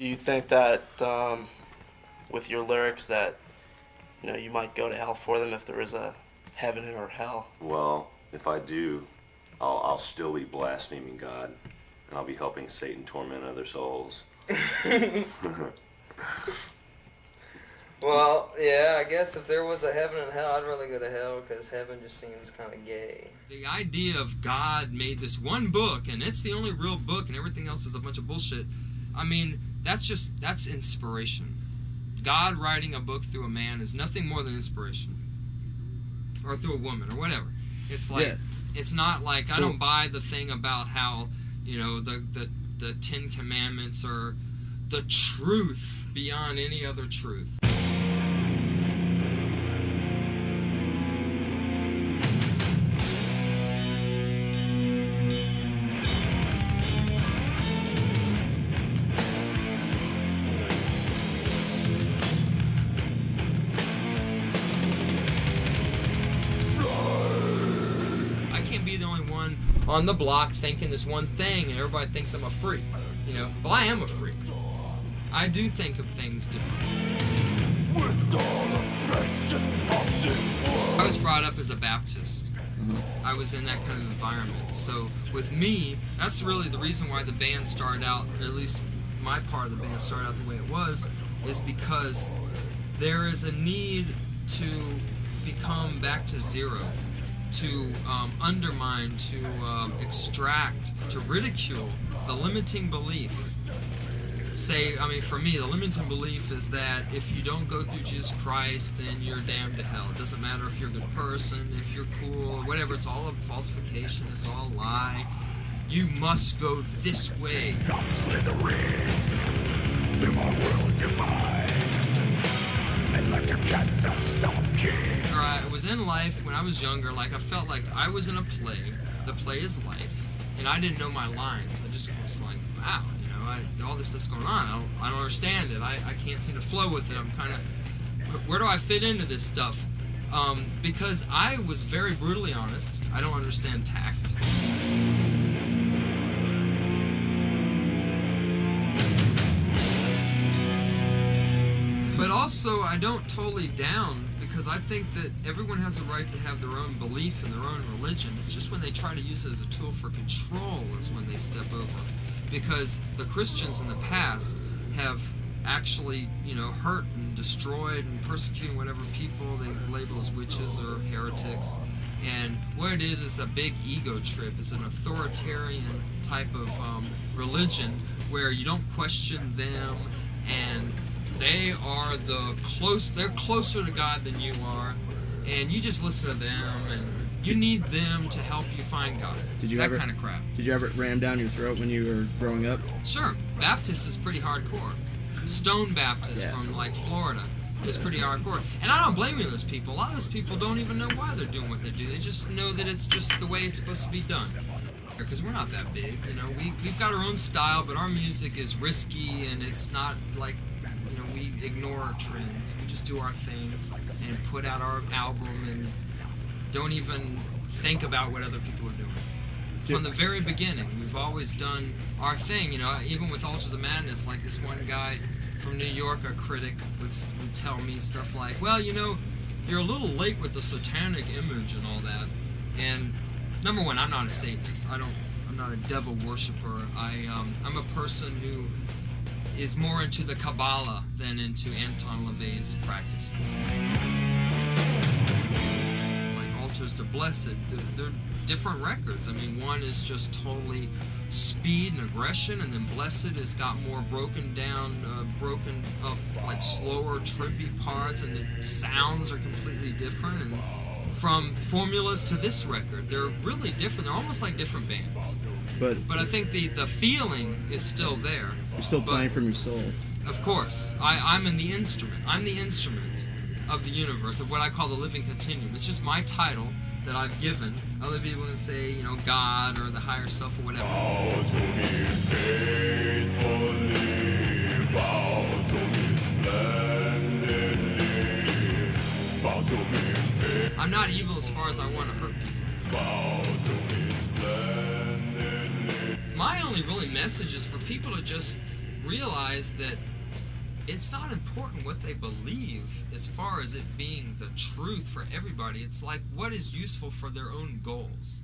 Do you think that with your lyrics that you might go to hell for them if there is a heaven or hell? Well, if I do, I'll still be blaspheming God, and I'll be helping Satan torment other souls. Well, yeah, I guess if there was a heaven and hell, I'd rather go to hell because heaven just seems kind of gay. The idea of God made this one book, and it's the only real book, and everything else is a bunch of bullshit. I mean, that's inspiration. God writing a book through a man is nothing more than inspiration. Or through a woman, or whatever. It's like, It's not like, I don't buy the thing about how, the Ten Commandments are the truth beyond any other truth. On the block thinking this one thing and everybody thinks I'm a freak. Well, I am a freak. I do think of things differently. I was brought up as a Baptist. I was in that kind of environment. So with me, that's really the reason why the band started out, or at least my part of the band started out the way it was, is because there is a need to become back to zero. To undermine, to extract, to ridicule the limiting belief. For me, the limiting belief is that if you don't go through Jesus Christ, then you're damned to hell. It doesn't matter if you're a good person, if you're cool, or whatever. It's all a falsification. It's all a lie. You must go this way. I was in life when I was younger, I felt like I was in a play. The play is life, and I didn't know my lines. I just was like, wow, all this stuff's going on. I don't understand it. I can't seem to flow with it. I'm kind of, where do I fit into this stuff? Because I was very brutally honest. I don't understand tact. But also, I don't totally down, because I think that everyone has a right to have their own belief and their own religion. It's just when they try to use it as a tool for control is when they step over it. Because the Christians in the past have actually, hurt and destroyed and persecuted whatever people they label as witches or heretics. And what it is a big ego trip. It's an authoritarian type of religion where you don't question them, and they're closer to God than you are, and you just listen to them, and you need them to help you find God. That kind of crap. Did you ever ram down your throat when you were growing up? Sure. Baptist is pretty hardcore. Stone Baptist from Florida is pretty hardcore. And I don't blame those people. A lot of those people don't even know why they're doing what they do. They just know that it's just the way it's supposed to be done. Because we're not that big, we've got our own style, but our music is risky, and it's not like, we ignore our trends. We just do our thing and put out our album and don't even think about what other people are doing. From the very beginning, we've always done our thing. Even with Ultras of Madness, like this one guy from New York, a critic, would tell me stuff like, well, you're a little late with the satanic image and all that. And number one, I'm not a Satanist. I'm not a devil worshiper. I'm a person who is more into the Kabbalah than into Anton LaVey's practices. Like Altars to Blessed, they're different records. One is just totally speed and aggression, and then Blessed has got more broken up, like slower, trippy parts, and the sounds are completely different. And from Formulas to this record, they're really different. They're almost like different bands. But I think the feeling is still there. You're still playing from your soul. Of course. I'm in the instrument. I'm the instrument of the universe, of what I call the living continuum. It's just my title that I've given. Other people can say, God or the higher self or whatever. Bow to me faithfully, bow to me splendidly, bow to me faithfully. I'm not evil as far as I want to hurt people. Bow to me splendidly. My only really message is for people to just realize that it's not important what they believe as far as it being the truth for everybody. It's like what is useful for their own goals.